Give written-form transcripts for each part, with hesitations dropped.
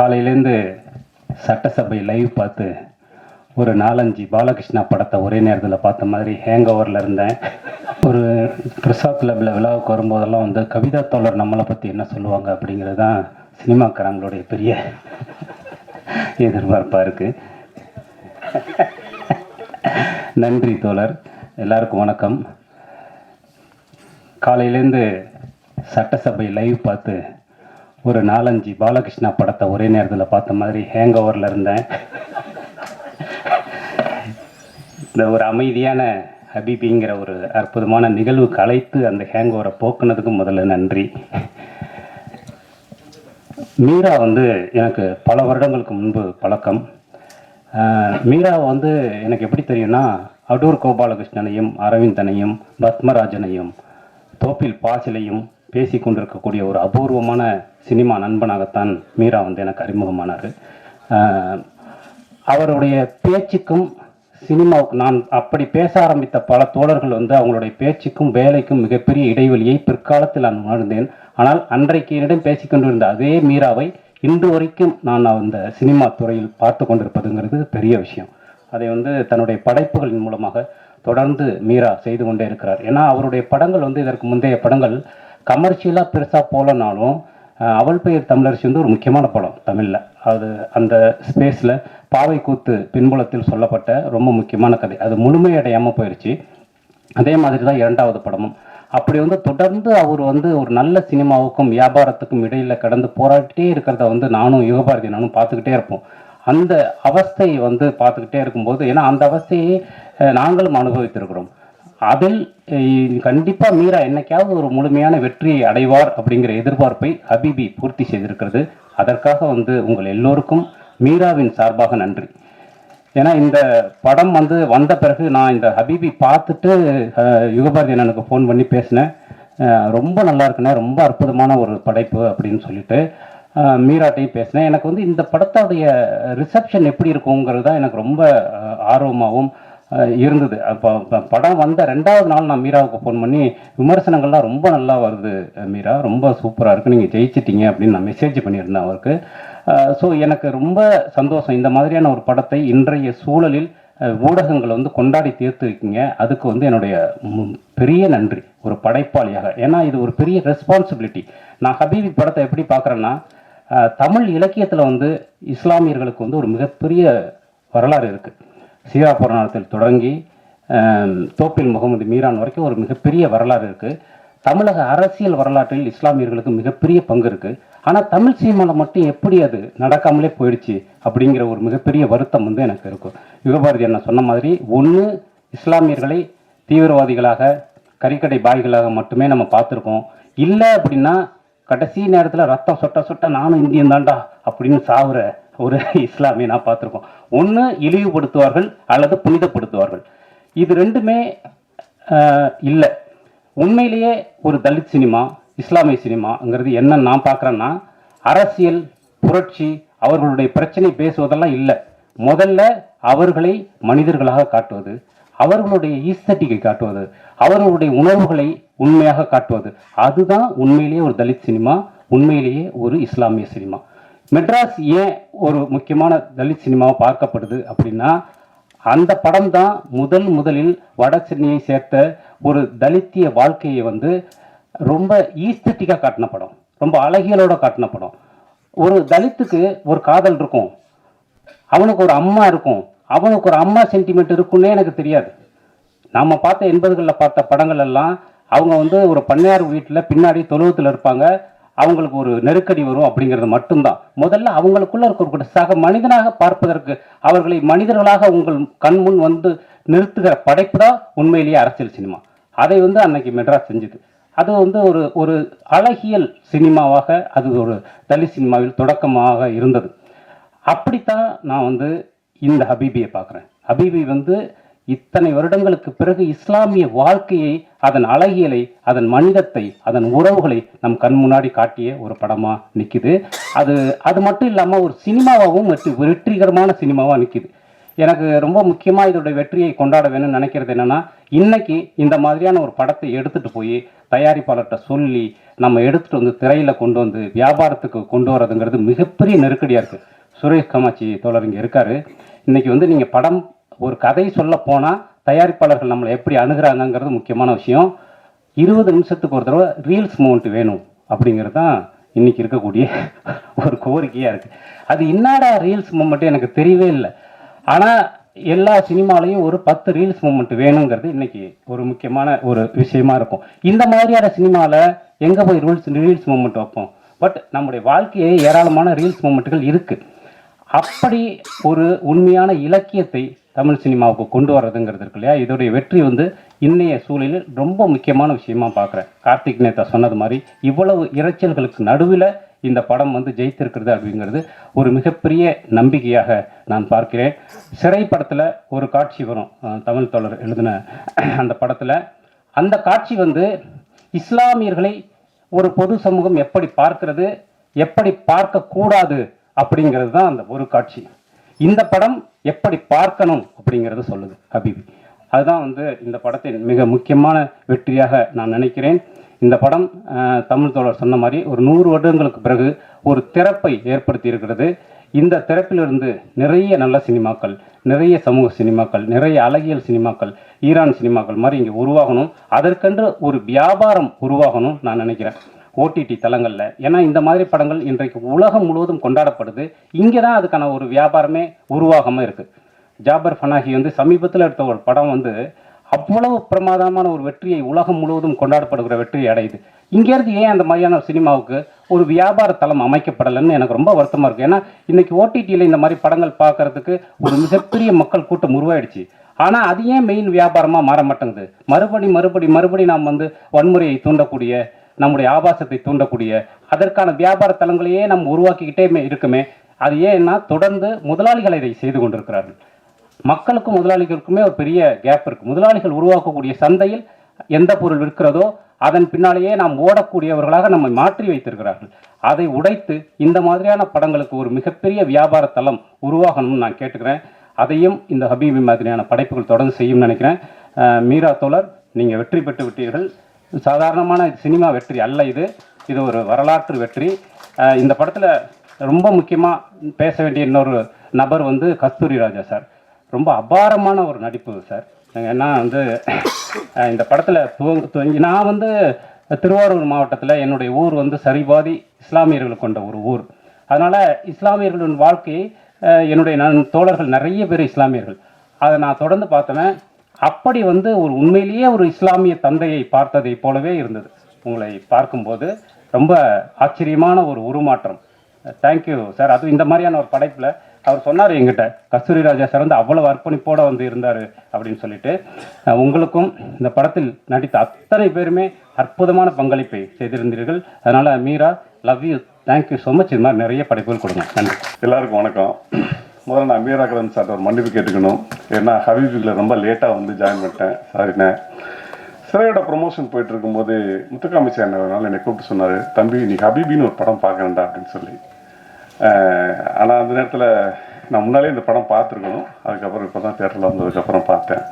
காலையிலேருந்து சட்டசபை லைவ் பார்த்து ஒரு 4-5 பாலகிருஷ்ணா படத்தை ஒரே நேரத்தில் பார்த்த மாதிரி ஹேங் ஓவரில் இருந்தேன். ஒரு பிரசாத் கிளப்பில் விழாவுக்கு வரும்போதெல்லாம் வந்து கவிதா தோழர் நம்மளை பற்றி என்ன சொல்லுவாங்க அப்படிங்கிறது தான் சினிமாக்காரங்களுடைய பெரிய எதிர்பார்ப்பாக இருக்குது. நன்றி தோழர். எல்லாருக்கும் வணக்கம். காலையிலேருந்து சட்டசபை லைவ் பார்த்து ஒரு 4-5 பாலகிருஷ்ணா படத்தை ஒரே நேரத்தில் பார்த்த மாதிரி ஹேங் ஓவரில் இருந்தேன். இந்த ஒரு அமைதியான ஹபீபிங்கிற ஒரு அற்புதமான நிகழ்வுக்கு அழைத்து அந்த ஹேங் ஓவரை போக்குனதுக்கு முதல்ல நன்றி. மீரா வந்து எனக்கு பல வருடங்களுக்கு முன்பு பழக்கம். மீரா வந்து எனக்கு எப்படி தெரியும்னா, அடூர் கோபாலகிருஷ்ணனையும் அரவிந்தனையும் பத்மராஜனையும் தோப்பில் பாசிலையும் பேசி கொண்டிருக்கக்கூடிய ஒரு அபூர்வமான சினிமா நண்பனாகத்தான் மீரா வந்து எனக்கு அறிமுகமானார். அவருடைய பேச்சுக்கும் சினிமாவுக்கு நான் அப்படி பேச ஆரம்பித்த பல தோழர்கள் வந்து அவங்களுடைய பேச்சுக்கும் வேலைக்கும் மிகப்பெரிய இடைவெளியை பிற்காலத்தில் நான் உணர்ந்தேன். ஆனால் அன்றைக்கு என்னிடம் பேசிக்கொண்டிருந்த அதே மீராவை இன்று வரைக்கும் நான் அந்த சினிமா துறையில் பார்த்து கொண்டிருப்பதுங்கிறது பெரிய விஷயம். அதை வந்து தன்னுடைய படைப்புகளின் மூலமாக தொடர்ந்து மீரா செய்து கொண்டே இருக்கிறார். ஏன்னா அவருடைய படங்கள் வந்து இதற்கு முந்தைய படங்கள் கமர்ஷியலாக பெருசாக போகலனாலும் அவள் பெயர் தமிழரசி வந்து ஒரு முக்கியமான படம் தமிழில். அது அந்த ஸ்பேஸில் பாவை கூத்து பின்புலத்தில் சொல்லப்பட்ட ரொம்ப முக்கியமான கதை. அது முழுமையடையாமல் போயிடுச்சு. அதே மாதிரி தான் இரண்டாவது படமும். அப்படி வந்து தொடர்ந்து அவர் வந்து ஒரு நல்ல சினிமாவுக்கும் வியாபாரத்துக்கும் இடையில் கடந்து போராடிட்டே இருக்கிறத வந்து நானும் யுகபாரதி நானும் பார்த்துக்கிட்டே இருப்போம். அந்த அவஸ்தையை வந்து பார்த்துக்கிட்டே இருக்கும்போது, ஏன்னா அந்த அவஸ்தையை நாங்களும் அனுபவித்திருக்கிறோம். அதில் கண்டிப்பாக மீரா என்னைக்காவது ஒரு முழுமையான வெற்றியை அடைவார் அப்படிங்கிற எதிர்பார்ப்பை ஹபீபி பூர்த்தி செய்திருக்கிறது. அதற்காக வந்து உங்கள் எல்லோருக்கும் மீராவின் சார்பாக நன்றி. ஏன்னா இந்த படம் வந்து வந்த பிறகு நான் இந்த ஹபீபி பார்த்துட்டு யுகபாரதி அண்ணனுக்கு ஃபோன் பண்ணி பேசினேன். ரொம்ப நல்லா இருக்குண்ணே, ரொம்ப அற்புதமான ஒரு படைப்பு அப்படின்னு சொல்லிட்டு மீராட்டையும் பேசினேன். எனக்கு வந்து இந்த படத்தோடைய ரிசப்ஷன் எப்படி இருக்குங்கிறது தான் எனக்கு ரொம்ப ஆர்வமாகவும் இருந்தது. அப்போ படம் வந்த 2வது நாள் நான் மீராவுக்கு ஃபோன் பண்ணி, விமர்சனங்கள்லாம் ரொம்ப நல்லா வருது மீரா, ரொம்ப சூப்பராக இருக்குது, நீங்கள் ஜெயிச்சிட்டீங்க அப்படின்னு நான் மெசேஜ் பண்ணியிருந்தேன் அவருக்கு. ஸோ எனக்கு ரொம்ப சந்தோஷம். இந்த மாதிரியான ஒரு படத்தை இன்றைய சூழலில் ஊடகங்களை வந்து கொண்டாடி தீர்த்துருக்கீங்க. அதுக்கு வந்து என்னுடைய பெரிய நன்றி ஒரு படைப்பாளியாக. ஏன்னா இது ஒரு பெரிய ரெஸ்பான்சிபிலிட்டி. நான் ஹபீபி படத்தை எப்படி பார்க்குறேன்னா, தமிழ் இலக்கியத்தில் வந்து இஸ்லாமியர்களுக்கு வந்து ஒரு மிகப்பெரிய வரலாறு இருக்குது. சீரா புராணத்தில் தொடங்கி தோப்பில் முகமது மீரான் வரைக்கும் ஒரு மிகப்பெரிய வரலாறு இருக்குது. தமிழக அரசியல் வரலாற்றில் இஸ்லாமியர்களுக்கு மிகப்பெரிய பங்கு இருக்குது. ஆனால் தமிழ் சினிமாவில் மட்டும் எப்படி அது நடக்காமலே போயிடுச்சு அப்படிங்கிற ஒரு மிகப்பெரிய வருத்தம் வந்து எனக்கு இருக்கும். யுகபாரதி என்ன சொன்ன மாதிரி, ஒன்று இஸ்லாமியர்களை தீவிரவாதிகளாக கறிக்கடை பாய்களாக மட்டுமே நம்ம பார்த்துருக்கோம். இல்லை அப்படின்னா கடைசி நேரத்தில் ரத்தம் சொட்ட சொட்ட நானும் இந்தியன் தாண்டா அப்படின்னு சாவுற ஒரு இஸ்லாமிய நான் பார்த்துருக்கோம். ஒன்று இழிவுபடுத்துவார்கள் அல்லது புனிதப்படுத்துவார்கள். இது ரெண்டுமே இல்லை. உண்மையிலேயே ஒரு தலித் சினிமா இஸ்லாமிய சினிமாங்கிறது என்ன நான் பார்க்குறேன்னா, அரசியல் புரட்சி அவர்களுடைய பிரச்சனை பேசுவதெல்லாம் இல்லை. முதல்ல அவர்களை மனிதர்களாக காட்டுவது, அவர்களுடைய ஈஸ்தட்டிக்கை காட்டுவது, அவர்களுடைய உணர்வுகளை உண்மையாக காட்டுவது, அதுதான் உண்மையிலேயே ஒரு தலித் சினிமா, உண்மையிலேயே ஒரு இஸ்லாமிய சினிமா. மெட்ராஸ் ஏன் ஒரு முக்கியமான தலித் சினிமாவை பார்க்கப்படுது அப்படின்னா, அந்த படம் தான் முதலில் வட சென்னையை சேர்த்த ஒரு தலித்திய வாழ்க்கையை வந்து ரொம்ப ஈஸ்தட்டிக்காக காட்டின படம், ரொம்ப அழகியலோட காட்டின படம். ஒரு தலித்துக்கு ஒரு காதல் இருக்கும், அவனுக்கு ஒரு அம்மா இருக்கும், அவனுக்கு ஒரு அம்மா சென்டிமெண்ட் இருக்குன்னே எனக்கு தெரியாது. நாம் பார்த்த 80களில் பார்த்த படங்கள் எல்லாம் அவங்க வந்து ஒரு பண்ணையார் வீட்டில் பின்னாடி தொழுவத்தில் இருப்பாங்க, அவங்களுக்கு ஒரு நெருக்கடி வரும் அப்படிங்கிறது மட்டும்தான். முதல்ல அவங்களுக்குள்ள இருக்கக்கூடிய சக மனிதனாக பார்ப்பதற்கு, அவர்களை மனிதர்களாக உங்கள் கண் முன் வந்து நிறுத்துகிற படைப்பு தான் உண்மையிலேயே அரசியல் சினிமா. அதை வந்து அன்னைக்கு மெட்ராஸ் செஞ்சுது. அது வந்து ஒரு அழகியல் சினிமாவாக அது ஒரு தலித் சினிமாவில் தொடக்கமாக இருந்தது. அப்படித்தான் நான் வந்து இந்த ஹபீபியை பார்க்குறேன். ஹபீபி வந்து இத்தனை வருடங்களுக்கு பிறகு இஸ்லாமிய வாழ்க்கையை, அதன் அழகியலை, அதன் மனிதத்தை, அதன் உறவுகளை நம் கண் முன்னாடி காட்டிய ஒரு படமாக நிற்குது. அது மட்டும் இல்லாமல் ஒரு சினிமாவாகவும் வெற்றிகரமான சினிமாவாக நிற்குது. எனக்கு ரொம்ப முக்கியமாக இதோடைய வெற்றியை கொண்டாட வேணும்னு நினைக்கிறது என்னென்னா, இன்னைக்கு இந்த மாதிரியான ஒரு படத்தை எடுத்துகிட்டு போய் தயாரிப்பாளர்கிட்ட சொல்லி நம்ம எடுத்துகிட்டு வந்து திரையில் கொண்டு வந்து வியாபாரத்துக்கு கொண்டு வரதுங்கிறது மிகப்பெரிய நெருக்கடியாக இருக்குது. சுரேஷ் காமாட்சி தோழர் இங்கே இருக்கார். இன்றைக்கி வந்து நீங்கள் படம் ஒரு கதை சொல்ல போனால் தயாரிப்பாளர்கள் நம்மளை எப்படி அணுகிறாங்கங்கிறது முக்கியமான விஷயம். 20 நிமிஷத்துக்கு ஒரு தடவை ரீல்ஸ் மூமெண்ட் வேணும் அப்படிங்கிறது தான் இன்றைக்கி இருக்கக்கூடிய ஒரு கோரிக்கையாக இருக்குது. அது என்னடா ரீல்ஸ் மூமெண்ட்டு எனக்கு தெரியவே இல்லை. ஆனால் எல்லா சினிமாலையும் ஒரு 10 ரீல்ஸ் மூமெண்ட் வேணுங்கிறது இன்றைக்கி ஒரு முக்கியமான ஒரு விஷயமா இருக்கும். இந்த மாதிரியான சினிமாவில் எங்கே போய் ரீல்ஸ் மூமெண்ட் வைப்போம்? பட் நம்முடைய வாழ்க்கையே ஏராளமான ரீல்ஸ் மூமெண்ட்டுகள் இருக்குது. அப்படி ஒரு உண்மையான இலக்கியத்தை தமிழ் சினிமாவுக்கு கொண்டு வர்றதுங்கிறது இருக்கு இல்லையா, இதோடைய வெற்றி வந்து இன்னைய சூழலில் ரொம்ப முக்கியமான விஷயமா பார்க்குறேன். கார்த்திக் நேத்தா சொன்னது மாதிரி இவ்வளவு இரைச்சல்களுக்கு நடுவில் இந்த படம் வந்து ஜெயித்திருக்கிறது அப்படிங்கிறது ஒரு மிகப்பெரிய நம்பிக்கையாக நான் பார்க்கிறேன். சிறை படத்தில் ஒரு காட்சி வரும், தமிழ் தோழர் எழுதின அந்த படத்தில். அந்த காட்சி வந்து இஸ்லாமியர்களை ஒரு பொது சமூகம் எப்படி பார்க்கிறது, எப்படி பார்க்கக்கூடாது அப்படிங்கிறது தான் அந்த ஒரு காட்சி. இந்த படம் எப்படி பார்க்கணும் அப்படிங்கிறது சொல்லுது ஹபீபி. அதுதான் வந்து இந்த படத்தின் மிக முக்கியமான வெற்றியாக நான் நினைக்கிறேன். இந்த படம் தமிழ் தோழர் சொன்ன மாதிரி ஒரு 100 வருடங்களுக்கு பிறகு ஒரு திறப்பை ஏற்படுத்தி இருக்கிறது. இந்த திறப்பிலிருந்து நிறைய நல்ல சினிமாக்கள், நிறைய சமூக சினிமாக்கள், நிறைய அழகியல் சினிமாக்கள், ஈரான் சினிமாக்கள் மாதிரி இங்கே உருவாகணும். அதற்கென்று ஒரு வியாபாரம் உருவாகணும் நான் நினைக்கிறேன் ஓடிடி தளங்களில். ஏன்னா இந்த மாதிரி படங்கள் இன்றைக்கு உலகம் முழுவதும் கொண்டாடப்படுது. இங்கே தான் அதுக்கான ஒரு வியாபாரமே உருவாகாமல் இருக்குது. ஜாபர் ஃபனாகி வந்து சமீபத்தில் எடுத்த ஒரு படம் வந்து அவ்வளவு பிரமாதமான ஒரு வெற்றியை உலகம் முழுவதும் கொண்டாடப்படுகிற வெற்றியை அடையுது. இங்கேருந்து ஏன் அந்த மாதிரியான சினிமாவுக்கு ஒரு வியாபார தளம் அமைக்கப்படலைன்னு எனக்கு ரொம்ப வருத்தமாக இருக்குது. ஏன்னா இன்றைக்கி ஓடிடியில் இந்த மாதிரி படங்கள் பார்க்கறதுக்கு ஒரு மிகப்பெரிய மக்கள் கூட்டம் உருவாயிடுச்சு. ஆனால் அது ஏன் மெயின் வியாபாரமாக மாற மாட்டேங்குது? மறுபடி நாம் வந்து வன்முறையை தூண்டக்கூடிய, நம்முடைய ஆபாசத்தை தூண்டக்கூடிய அதற்கான வியாபார தளங்களையே நம்ம உருவாக்கிக்கிட்டே இருக்குமே. அது ஏன்னா தொடர்ந்து முதலாளிகள் இதை செய்து கொண்டிருக்கிறார்கள். மக்களுக்கும் முதலாளிகளுக்குமே ஒரு பெரிய கேப் இருக்குது. முதலாளிகள் உருவாக்கக்கூடிய சந்தையில் எந்த பொருள் விற்கிறதோ அதன் பின்னாலேயே நாம் ஓடக்கூடியவர்களாக நம்மை மாற்றி வைத்திருக்கிறார்கள். அதை உடைத்து இந்த மாதிரியான படங்களுக்கு ஒரு மிகப்பெரிய வியாபார தளம் உருவாகணும்னு நான் கேட்டுக்கிறேன். அதையும் இந்த ஹபீபி மாதிரியான படைப்புகள் தொடர்ந்து செய்யும் நினைக்கிறேன். மீரா தோழர், நீங்கள் வெற்றி பெற்று விட்டீர்கள். சாதாரணமான சினிமா வெற்றி அல்ல இது, இது ஒரு வரலாற்று வெற்றி. இந்த படத்தில் ரொம்ப முக்கியமாக பேச வேண்டிய இன்னொரு நபர் வந்து கஸ்தூரி ராஜா சார். ரொம்ப அபாரமான ஒரு நடிப்பு சார். ஏன்னா வந்து இந்த படத்தில் நான் வந்து திருவாரூர் மாவட்டத்தில் என்னுடைய ஊர் வந்து சரிபாதி இஸ்லாமியர்கள் கொண்ட ஒரு ஊர். அதனால் இஸ்லாமியர்களின் வாழ்க்கையை என்னுடைய தோழர்கள் நிறைய பேர் இஸ்லாமியர்கள். அதை நான் தொடர்ந்து பார்த்தேன். அப்படி வந்து ஒரு உண்மையிலேயே ஒரு இஸ்லாமிய தந்தையை பார்த்ததை போலவே இருந்தது. உங்களை பார்க்கும்போது ரொம்ப ஆச்சரியமான ஒரு உருமாற்றம். Thank you sir. அதுவும் இந்த மாதிரியான ஒரு படைப்பில் அவர் சொன்னார் எங்கிட்ட, கஸ்தூரி ராஜா சார் வந்து அவ்வளவு அர்ப்பணிப்போடு வந்து இருந்தார் அப்படின்னு சொல்லிட்டு. உங்களுக்கும் இந்த படத்தில் நடித்த அத்தனை பேருமே அற்புதமான பங்களிப்பை செய்திருந்தீர்கள். அதனால் Meera, love you, thank you so much. இது மாதிரி நிறைய படைப்புகள் கொடுங்க. நன்றி. எல்லாருக்கும் வணக்கம். முதல்ல நான் மீராகரன் சார் ஒரு மன்னிப்பு கேட்டுக்கணும். ஏன்னா ஹபீபில் ரொம்ப லேட்டாக வந்து ஜாயின் பண்ணிட்டேன், சாரிண்ணே. சிறையோட ப்ரொமோஷன் போயிட்டு இருக்கும்போது முத்துக்காமி சார் என்னை கூப்பிட்டு சொன்னார், தம்பி நீ ஹபீபின்னு ஒரு படம் பார்க்கணுண்டா அப்படின்னு சொல்லி. ஆனால் அந்த நேரத்தில் நான் முன்னாலே இந்த படம் பார்த்துருக்கணும். அதுக்கப்புறம் இப்போ தான் தேட்டரில் வந்ததுக்கப்புறம் பார்த்தேன்.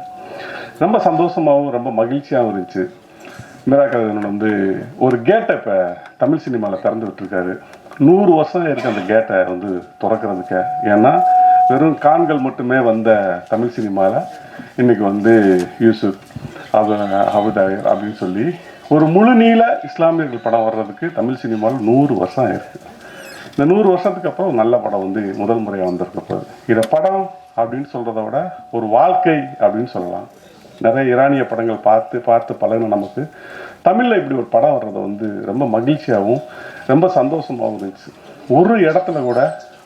ரொம்ப சந்தோஷமாகவும் ரொம்ப மகிழ்ச்சியாகவும் இருந்துச்சு. மீராகரன் வந்து ஒரு கேட்டை இப்போ தமிழ் சினிமாவில் திறந்து விட்டுருக்காரு. 100 வருஷம் இருக்குது அந்த கேட்டை வந்து திறக்கிறதுக்கு. ஏன்னா வெறும் கான்கள் மட்டுமே வந்த தமிழ் சினிமாவில் இன்றைக்கி வந்து யூசுப் அபுதாயர் அப்படின்னு சொல்லி ஒரு முழு நீள இஸ்லாமியர்கள் படம் வர்றதுக்கு தமிழ் சினிமாவில் 100 வருஷம் ஆயிருக்கு. இந்த 100 வருஷத்துக்கு அப்புறம் ஒரு நல்ல படம் வந்து முதல் முறையாக வந்திருக்க போகுது. இதை படம் அப்படின்னு சொல்கிறத விட ஒரு வாழ்க்கை அப்படின்னு சொல்லலாம். நிறைய ஈரானிய படங்கள் பார்த்து பழகின நமக்கு தமிழில் இப்படி ஒரு படம் வர்றது வந்து ரொம்ப மகிழ்ச்சியாகவும் ரொம்ப சந்தோஷமாகவும் இருந்துச்சு. ஒரு இடத்துல கூட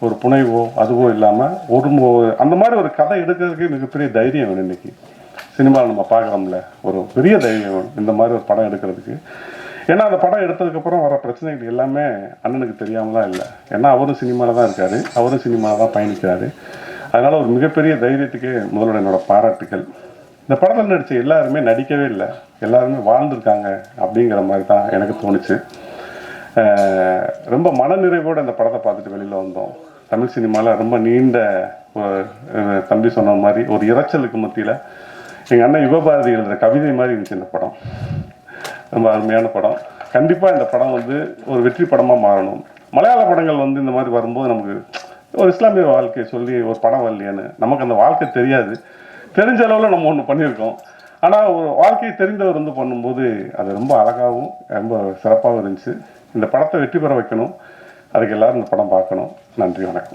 ஒரு புனைவோ அதுவோ இல்லாமல் அந்த மாதிரி ஒரு கதை எடுக்கிறதுக்கு மிகப்பெரிய தைரியம் வேணும். இன்றைக்கி சினிமாவில் நம்ம பார்க்குறோம்ல, ஒரு பெரிய தைரியம் வேணும் இந்த மாதிரி ஒரு படம் எடுக்கிறதுக்கு. ஏன்னா அந்த படம் எடுத்ததுக்கப்புறம் வர பிரச்சனைகள் எல்லாமே அண்ணனுக்கு தெரியாமலாம் இல்லை. ஏன்னா அவரும் சினிமாவில் தான் இருக்கார், அவரும் சினிமாவில் தான் பயணிக்கிறாரு. அதனால் ஒரு மிகப்பெரிய தைரியத்துக்கே முதல்ல என்னோடய பாராட்டுக்கள். இந்த படத்தில் நடித்த எல்லாருமே நடிக்கவே இல்லை, எல்லாருமே வாழ்ந்துருக்காங்க அப்படிங்கிற மாதிரி தான் எனக்கு தோணுச்சு. ரொம்ப மனநிறைவோடு இந்த படத்தை பார்த்துட்டு வெளியில் வந்தோம். தமிழ் சினிமாவில் ரொம்ப நீண்ட தம்பி சொன்ன மாதிரி ஒரு இரைச்சலுக்கு மத்தியில் எங்கள் அண்ணன் யுகபாரதி எழுதுகிற கவிதை மாதிரி இருந்துச்சு இந்த படம். ரொம்ப அருமையான படம். கண்டிப்பாக இந்த படம் வந்து ஒரு வெற்றி படமாக மாறணும். மலையாள படங்கள் வந்து இந்த மாதிரி வரும்போது நமக்கு ஒரு இஸ்லாமிய வாழ்க்கையை சொல்லி ஒரு படம் வரலையான்னு நமக்கு அந்த வாழ்க்கை தெரியாது. தெரிஞ்ச அளவில் நம்ம ஒன்று பண்ணியிருக்கோம். ஆனால் ஒரு வாழ்க்கையை தெரிந்தவர் வந்து பண்ணும்போது அது ரொம்ப அழகாகவும் ரொம்ப சிறப்பாகவும் இருந்துச்சு. இந்த படத்தை வெற்றி பெற வைக்கணும். அதுக்கு எல்லாரும் இந்த படம் பார்க்கணும். நன்றி, வணக்கம்.